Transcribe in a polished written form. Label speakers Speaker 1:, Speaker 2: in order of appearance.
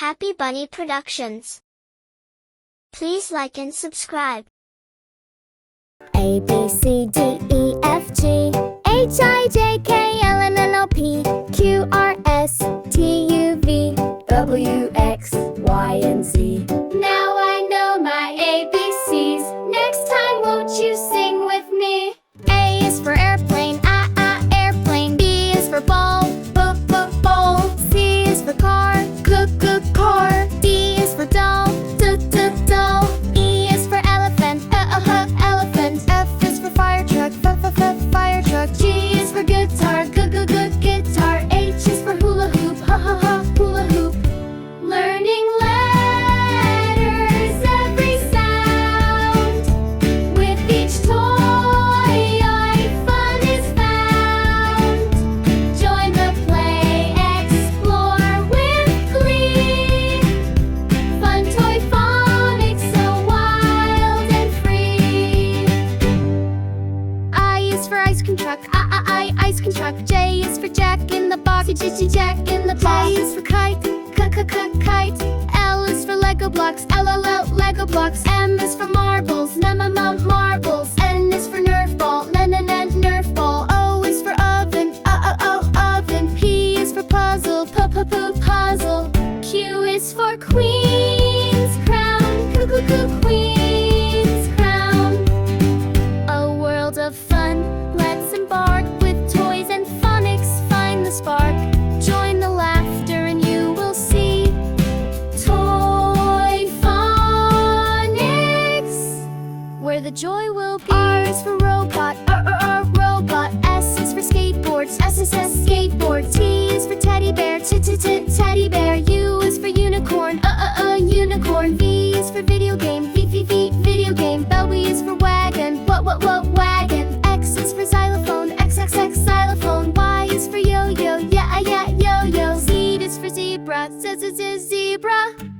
Speaker 1: Happy Bunny Productions. Please like and subscribe.
Speaker 2: A, B, C, D, E, F, G, H, I, J, K, L, M, N, O, P, Q, R, S, T, U, V, W, X, Y, and Z. Now I know my ABCs. Next time won't you sing with me? A is for airplane, airplane. B is for ball, ball. C is for car, car. D is for doll, doll. E is for elephant, elephant. F is for fire truck, fire truck. G is for guitar, guitar. H is for hula hoop, hula hoop. Learning letters, every sound. With each toy, fun is found. Join the play, explore with glee. Fun toy phonics, so wild and free. I is for ice cream truck, ice cream truck. J is for Jack in the box, Jack in the box. K is for kite, kite. L is for Lego blocks, Lego blocks. M is for marbles, marbles. N is for Nerf ball, Nerf ball. O is for oven, oven. P is for puzzle, puzzle. Q is for queen's crown, queen's crown. A world of fun, let's embark with toys and phonics. Find the spark, join the laughter, and you will see Toy Phonics, where the joy will be. R is for robot, robot. S is for skateboards, skateboard. T is for teddy bear, teddy bear. U is for unicorn, unicorn. V is for video game, video game. W is for wagon, what wagon. X is for xylophone, xylophone. Y is for yo-yo, yeah, yo-yo. Z is for zebra, zebra.